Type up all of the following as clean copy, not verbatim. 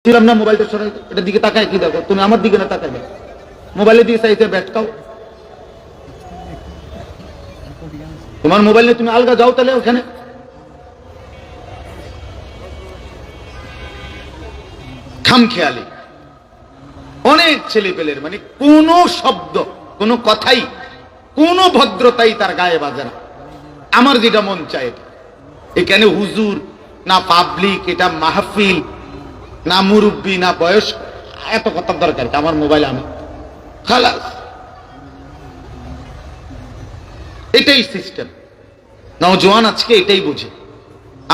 ছিলাম না মোবাইলটা সরাই, এটার দিকে তাকায় কি দেখো? তুমি আমার দিকে না তাকায় দেখো, মোবাইলে দিয়ে চাইতে ব্যাটকাও। তোমার মোবাইলে তুমি আলগা যাও তাহলে ওখানে। খামখেয়ালি অনেক ছেলে পেলের, মানে কোন শব্দ, কোন কথাই, কোন ভদ্রতাই তার গায়ে বাজে না। আমার যেটা মন চায়, এখানে হুজুর না পাবলিক, এটা মাহফিল না মুরব্বী না বয়স, এত কথার দরকার কি? আমার মোবাইল আমি খালাস, এটাই সিস্টেম। নওজোয়ান আজকে এটাই বুঝে,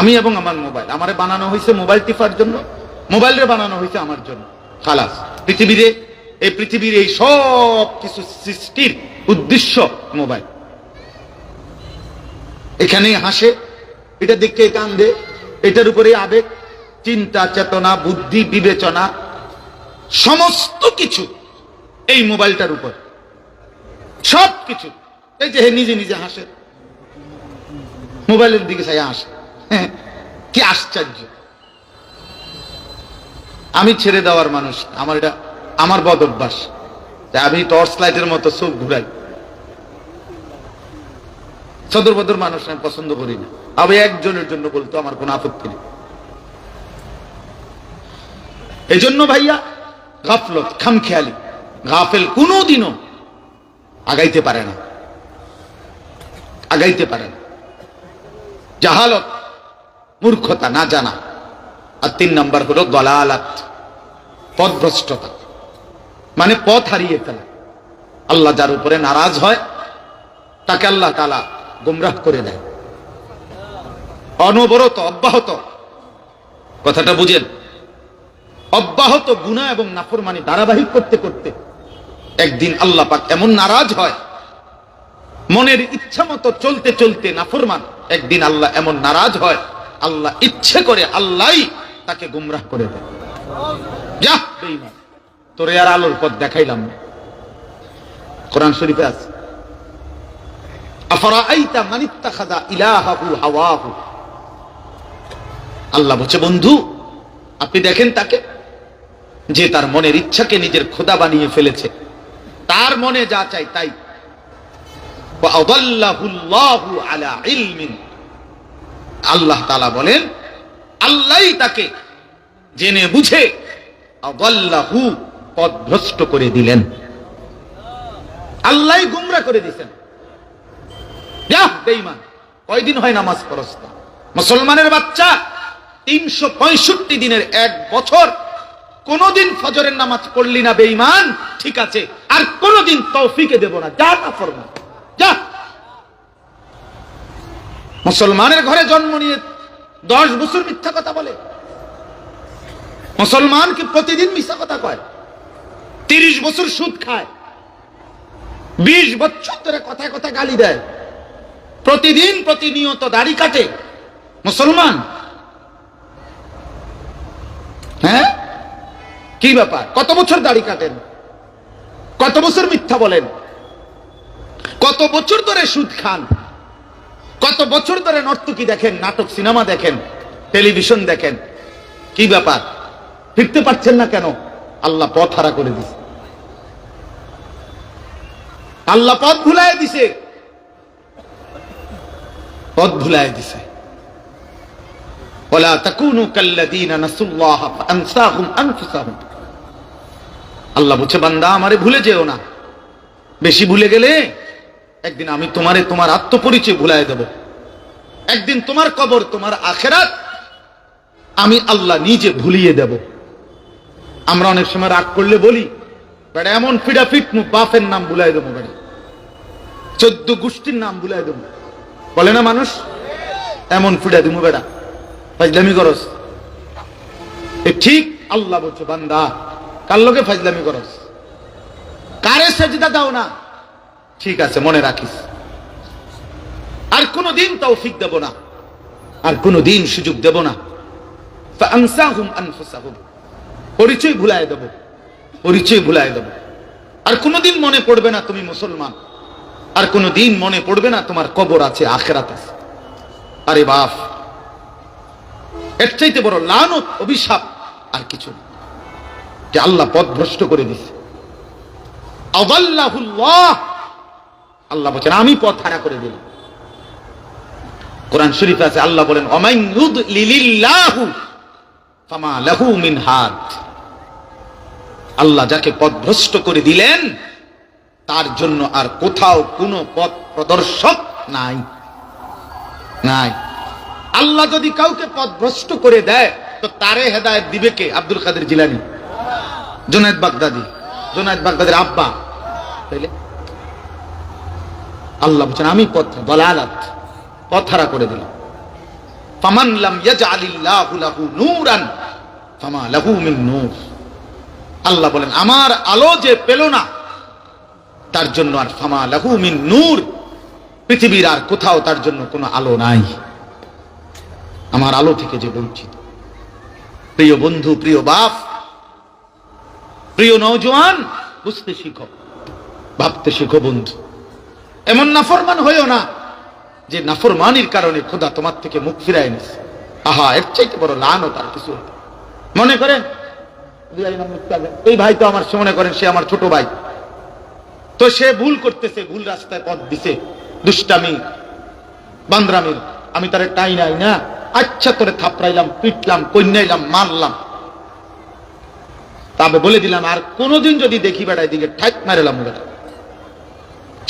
আমি এবং আমার মোবাইল, আমারে বানানো হয়েছে মোবাইল টিপার জন্য, মোবাইলরে বানানো হয়েছে আমার জন্য, খালাস। পৃথিবীর এই সব কিছু সৃষ্টির উদ্দেশ্য মোবাইল। এখানে হাসে, এটা দেখে কান্দে, এটার উপরে আবেগ, চিন্তা, চেতনা, বুদ্ধি, বিবেচনা, সমস্ত কিছু এই মোবাইলটার উপর, সব কিছু। এই যে নিজে নিজে হাসে, মোবাইলের দিকে চাই হাসে, কি আশ্চর্য। আমি ছেড়ে দেওয়ার মানুষ, আমার এটা আমার বদ অভ্যাস, আমি টর্চ লাইটের মতো চোখ ঘুরাই। সদর বদর মানুষ আমি পছন্দ করি না। আমি একজনের জন্য বলতো আমার কোনো আপত্তি নেই। এই জন্য ভাইয়া, গাফলত, খামখেয়ালি, গাফেল কোনোদিনও আগাইতে পারে না, আগাইতে পারে না। জাহালত, মূর্খতা, না জানা। আর 3 নম্বর হলো দলালাত, পথভ্রষ্টতা, মানে পথ হারিয়ে ফেলা। আল্লাহ যার উপরে নারাজ হয় তাকে আল্লাহ তাআলা গোমরাহ করে দেয়। অনবরত, অব্যাহত, কথাটা বুঝেন, অব্যাহত গুনাহ এবং নাফরমানি ধারাবাহিক করতে করতে একদিন আল্লাহ পাক এমন নারাজ হয়, মনের ইচ্ছা মতো চলতে চলতে নাফরমান, একদিন আল্লাহ এমন নারাজ হয়, আল্লাহ ইচ্ছে করে আল্লাহই তাকে গুমরাহ করে দেয়। যা বেঈমান, তোরে আর আলোর পথ দেখাইলাম না। কোরআন শরীফে আছে, আফারাআইতা মান ইত্তাখাযা ইলাহাহু হাওয়াহু। আল্লাহ বলছে, বন্ধু আপনি দেখেন তাকে, যে তার মনের ইচ্ছাকে নিজের খোদা বানিয়ে ফেলেছে, তার মনে যা চাই তাই। ওয়া আদাল্লাহুল্লাহু আলা ইলমিন। আল্লাহ তাআলা বলেন, আল্লাহই তাকে জেনে বুঝে আদাল্লাহু, পথভ্রষ্ট করে দিলেন, আল্লাহই গুমরাহ করে দিয়েছেন। যা বেঈমান, কয়দিন হয় নামাজ পড়ছ না? মুসলমানের বাচ্চা 365 দিনের 1 বছর কোনদিন ফজরের নামাজ পড়লি না বেঈমান, ঠিক আছে, আর কোনদিন তৌফিকে দেব না, যা না ফরমান, যা। মুসলমানের ঘরে জন্ম নিয়ে 10 বছর মিথ্যা কথা বলে। মুসলমান কি প্রতিদিন মিথ্যা কথা কয়? 30 বছর সুদ খায়, 20 বছর ধরে কথায় কথায় গালি দেয়, প্রতিদিন প্রতিনিয়ত দাড়ি কাটে মুসলমান। হ্যাঁ, কি ব্যাপার? কত বছর দাড়ি কাটেন, কত বছর মিথ্যা বলেন, কত বছর ধরে সুদ খান, কত বছর ধরে নর্তকী দেখেন, নাটক সিনেমা দেখেন, টেলিভিশন দেখেন, কি ব্যাপার? ফিরতে পারছেন না কেন? আল্লাহ পথ হারা করে দিছে, আল্লাহ পথ ভুলায় দিছে, পথ ভুলায় দিছে। ওয়ালা তাকুনু কাল্লাযীনা নাসুল্লাহ ফাআনসাহুম আনফুসাহুম। আল্লাহ বলছে, বান্দা আমারে ভুলে যেও না, বেশি ভুলে গেলে একদিন আমি তোমারে তোমার আত্মপরিচয় ভুলায় দেব। একদিন তোমার কবর, তোমার আখিরাত আমি আল্লাহ নিজে ভুলিয়ে দেব। আমরা অনেক সময় রাগ করলে বলি, বেটা এমন ফিডাফিট মুখ, বাপের নাম ভুলাই দেবো, বেটা 14 গোষ্ঠীর নাম ভুলাই দেবো, বলে না মানুষ? এমন ফিডা দিমু, বেটা ফাজলামি করস। ঠিক আল্লাহ বলছে, বান্দা কার লগে ফাজলামি করস, কারে সেজদা দাও না, ঠিক আছে মনে রাখিস, আর কোনদিন তৌফিক দেব না, আর কোনদিন সুযোগ দেব না। ফাআনসাহুম আনফুসাহুম, পরিচয় ভুলায় দেব, পরিচয় ভুলায় দেব। আর কোনদিন মনে পড়বে না তুমি মুসলমান, আর কোনদিন মনে পড়বে না তোমার কবর আছে, আখিরাত আছে। আরে বাপ, এর চাইতে বড় লানত, অভিশাপ আর কিছু না। যে আল্লাহ পথ ভ্রষ্ট করে দিছে। আযাল্লাহুল্লাহ, আল্লাহ বলেন আমি পথ হারা করে দিলাম। কোরআন শরীফে আছে আল্লাহ বলেন ওমান ইউদলিলিল্লাহু ফামা লাহু মিন হাদ। আল্লাহ যাকে পথভ্রষ্ট করে দিলেন তার জন্য আর কোথাও কোনো পথ প্রদর্শক নাই নাই। আল্লাহ যদি কাউকে পথভ্রষ্ট করে দেয় তো তারে হেদায়েত দিবে কে? আব্দুল কাদের জিলানী, জুনায়েদ বাগদাদি, জুনায়েদ বাগদাদির আব্বা। তাইলে আল্লাহ বলেন আমি পথ দালালাত পথ হারা করে দিলাম। ফামান লাম ইয়াজআলিল্লাহু লাহু নূরান ফামা লাহু মিন নূর। আল্লাহ বলেন আমার আলো যে পেল না তার জন্য আর ফামা লাহু মিন নূর, পৃথিবীর আর কোথাও তার জন্য কোনো আলো নাই, আমার আলো থেকে যে বঞ্চিত। প্রিয় বন্ধু, প্রিয় বাপ, প্রিয় নওজোয়ান, বুঝতে শিখো, ভাবতে শিখো বন্ধু। এমন নাফরমান হইও না যে নাফরমানির কারণে খোদা তোমার থেকে মুখ ফিরায় নিছে। আহা, এর চাইতে বড় লানত আর কিছু। মনে করেন এই ভাই তো আমার, মনে করেন সে আমার ছোট ভাই, তো সে ভুল করতেছে, ভুল রাস্তায় পথ দিছে, দুষ্টামি বান্দরামি, আমি তারে টাই নাই না, আচ্ছা তোরে থাপড়াইলাম, পিটলাম, কন্যাইলাম, মারলাম, তবে বলে দিলাম আর কোনোদিন যদি দেখি বেড়ায় দিকে ঠাক মারেলাম বেটা।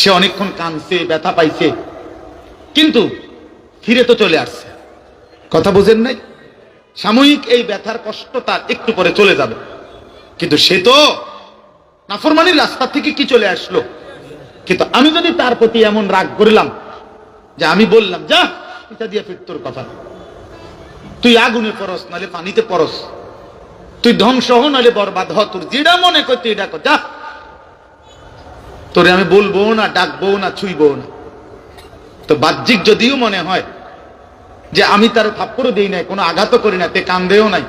সে অনেকক্ষণ কাঁদছে, ব্যথা পাইছে, কিন্তু ফিরে তো চলে আসছে। কথা বুঝেন নাই? সাময়িক এই ব্যথার কষ্ট তার একটু পরে চলে যাবে, কিন্তু সে তো নাফরমানির রাস্তা থেকে কি চলে আসলো। কিন্তু আমি যদি তার প্রতি এমন রাগ করলাম যে আমি বললাম যা এটা দিয়ে ফির তোর কথা, তুই আগুনে পরস নাহলে পানিতে পরস, তুই ধ্বংস হ নাহলে বরবাদ হ, তোর যেটা মনে করতে এটা কর, যা, তোরে আমি বলবো না, ডাকবো না, ছুঁইবো না। তো বাহ্যিক যদিও মনে হয় যে আমি তার থাপ্পড়ও দিই নাই, কোনো আঘাতও করি না, তে কান্দেও নাই,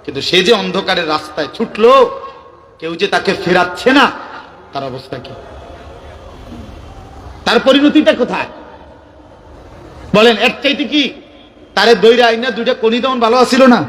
কিন্তু সে যে অন্ধকারের রাস্তায় ছুটলো, কেউ যে তাকে ফেরাচ্ছে না, তার অবস্থা কি? তার পরিণতিটা কোথায় বলেন? এর চাইতে কি তারে দইরা আইনা দুইটা কনি দেওয়ান ভালো আছিল না?